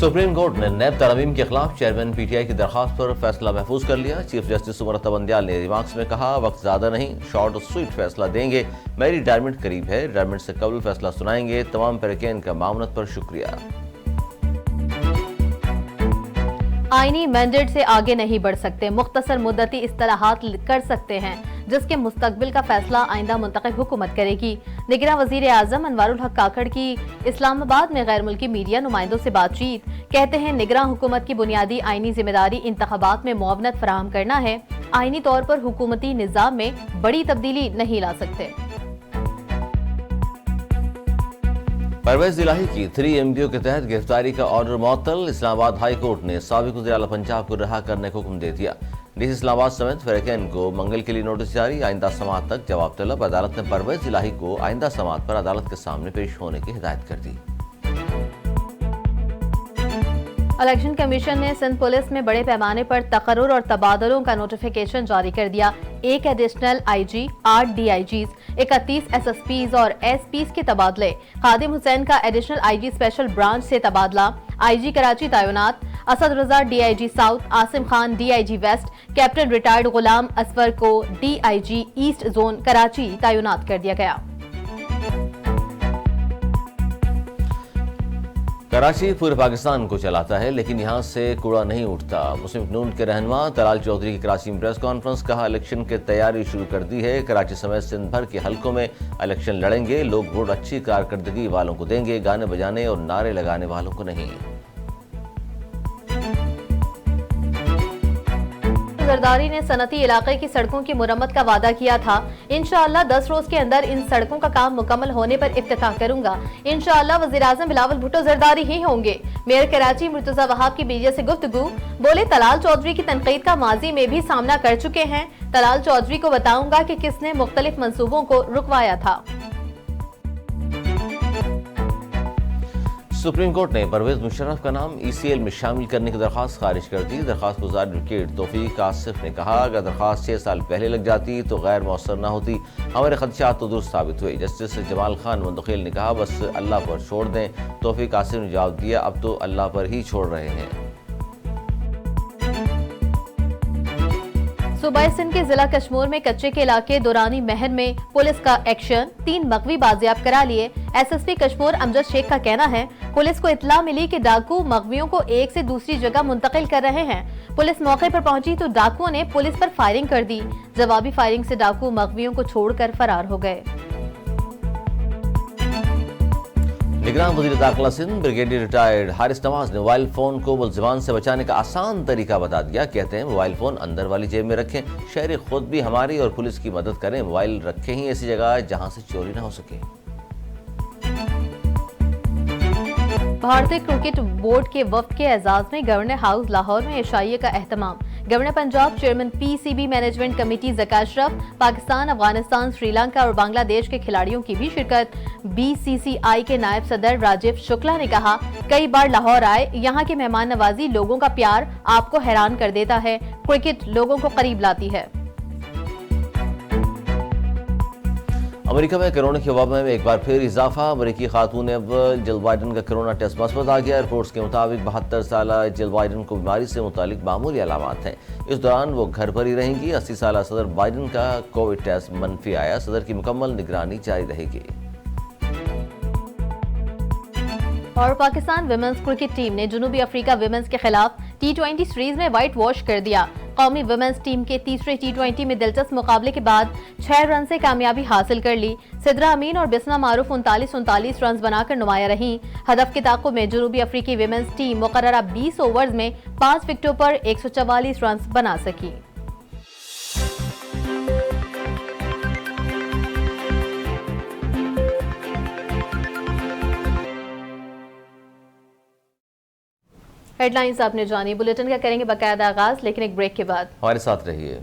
Supreme court ने नैब तरमीम के खिलाफ चेयरमैन पीटीआई की दरखास्त पर फैसला महफूज कर लिया। चीफ जस्टिस उमर बंदियाल ने रिमार्क्स में कहा, वक्त ज्यादा नहीं, शॉर्ट और स्वीट फैसला देंगे। मेरी रिटायरमेंट करीब है, रिटायरमेंट से कबल फैसला सुनाएंगे। तमाम पैरकेन का मामनत पर शुक्रिया। आईनी मैंडेट से आगे नहीं बढ़ सकते, मुख्तसर मुद्दती इस्तिलाहात कर सकते हैं जिसके मुस्तकबिल का फैसला आइंदा मुंतखब हुकूमत करेगी। निगरान वजीर आजम अनवारुल हक काकड़ की इस्लामाबाद में गैर मुल्की मीडिया नुमाइंदों से बातचीत। कहते हैं, निगरान हुकूमत की बुनियादी आईनी जिम्मेदारी इंतखाबात में मुआवनत फराहम करना है। आईनी तौर पर हुकूमती निज़ाम में बड़ी तब्दीली नहीं ला सकते। परवेज इलाही की 3 MPO के तहत गिरफ्तारी का ऑर्डर मुअत्तल। इस्लामाबाद हाई कोर्ट ने साबिक वज़ीर आला पंजाब को रिहा करने का हुक्म दे दिया। डीसी इस्लामाबाद समेत फरीकैन को मंगल के लिए नोटिस जारी, आइंदा समाअत तक जवाब तलब। अदालत ने परवेज इलाही को आइंदा समाअत पर अदालत के सामने पेश होने की हिदायत कर दी। इलेक्शन कमीशन ने सिंध पुलिस में बड़े पैमाने पर तकर्रुर और तबादलों का नोटिफिकेशन जारी कर दिया। 1 एडिशनल IG, 8 DIGs, 31 SSPs और SPs के तबादले। खादिम हुसैन का एडिशनल IG स्पेशल ब्रांच से तबादला। IG कराची तैनात Asad Raza DIG south, Asim Khan DIG west, captain retired Ghulam Asfar को DIG ईस्ट जोन कराची तैनात कर दिया गया। कराची पूरे पाकिस्तान को चलाता है, लेकिन यहाँ से कूड़ा नहीं उठता। मुस्लिम नून के रहनुमा तलाल चौधरी की कराची में प्रेस कॉन्फ्रेंस, कहा इलेक्शन की तैयारी शुरू कर दी है। कराची समेत सिंध भर के हलकों में इलेक्शन लड़ेंगे। लोग वोट अच्छी कारकर्दगी वालों को देंगे, गाने बजाने और नारे लगाने वालों को नहीं। जरदारी ने सनती इलाके की सड़कों की मुरम्मत का वादा किया था। इंशाअल्लाह 10 रोज के अंदर इन सड़कों का काम मुकम्मल होने पर इफ्तिताह करूंगा। इंशाअल्लाह वज़ीर आज़म बिलावल भुट्टो जरदारी ही होंगे। मेयर कराची मुर्तजा वहाब की मीडिया से गुफ्तगू, बोले तलाल चौधरी की तनकीद का माजी में भी सामना कर चुके हैं। तलाल चौधरी को बताऊंगा कि किसने मुख्तलिफ मंसूबों को रुकवाया था। सुप्रीम कोर्ट ने परवेज मुशर्रफ का नाम ECL में शामिल करने की दरख्वास्त खारिज कर दी। दरख्वास्त गुजार एडवोकेट तौफीक आसिफ ने कहा, अगर दरख्वास्त 6 साल पहले लग जाती तो गैर मौसर न होती। हमारे खदशात तो दुरुस्त साबित हुए। जस्टिस जमाल खान मुंतकिल ने कहा, बस अल्लाह पर छोड़ दें। तौफीक आसिफ ने जवाब दिया, अब तो अल्लाह पर ही छोड़ रहे हैं। सूबाई सिंध के जिला कश्मीर में कच्चे के इलाके दुरानी महर में पुलिस का एक्शन, 3 मगवी बाजियाब करा लिए। SSP कश्मीर अमजद शेख का कहना है, पुलिस को इत्तला मिली कि डाकू मगवियों को एक से दूसरी जगह मुंतकिल कर रहे हैं। पुलिस मौके पर पहुंची तो डाकुओं ने पुलिस पर फायरिंग कर दी। जवाबी फायरिंग से डाकू मगवियों को छोड़कर फरार हो गए। निगरान वज़ीर दाखिला सिंध ब्रिगेडियर रिटायर्ड हारिस नवाज ने मोबाइल फोन को बुलज़बान से बचाने का आसान तरीका बता दिया। कहते हैं, मोबाइल फोन अंदर वाली जेब में रखें। शहरी खुद भी हमारी और पुलिस की मदद करें। मोबाइल रखें ही ऐसी जगह जहां से चोरी ना हो सके। भारतीय क्रिकेट बोर्ड के वफ्द के एजाज में गवर्नर हाउस लाहौर में इशाइये का एहतमाम। Governor Punjab, chairman PCB management committee Zaka Ashraf, Pakistan, Afghanistan, Sri Lanka और बांग्लादेश के खिलाड़ियों की भी शिरकत। BCCI के नायब सदर राजीव शुक्ला ने कहा, कई बार लाहौर आए, यहाँ की मेहमान नवाजी, लोगों का प्यार आपको हैरान कर देता है। क्रिकेट लोगों को करीब लाती है। अमेरिका में कोरोना के वबा में एक बार फिर इजाफा। अमेरिकी खातून अव्वल जिल बाइडन का कोरोना टेस्ट मुस्बत आ गया। रिपोर्ट्स के मुताबिक 72 साल जिल बाइडन को बीमारी से मुतालिक मामूली अलामात हैं। इस दौरान वो घर पर ही रहेंगी। 80 साल सदर बाइडन का कोविड टेस्ट मनफी आया। सदर की मुकम्मल निगरानी जारी रहेगी। और पाकिस्तान विमेंस क्रिकेट टीम ने जनूबी अफ्रीका विमेंस के खिलाफ T20 सीरीज में व्हाइट वॉश कर दिया। कौमी विमेंस टीम के तीसरे T20 में दिलचस्प मुकाबले के बाद 6 रन से कामयाबी हासिल कर ली। सिद्रा अमीन और बिस्मा मारूफ 39 रन बनाकर नुमाया रही। हदफ के ताक़ुब में जनूबी अफ्रीकी विमेंस टीम मुकर्ररा 20 ओवर्स में 5 विकेटों पर 144 रन बना सकी। हेडलाइंस आपने जानी। बुलेटिन का करेंगे बाकायदा आगाज, लेकिन एक ब्रेक के बाद। हमारे साथ रहिए।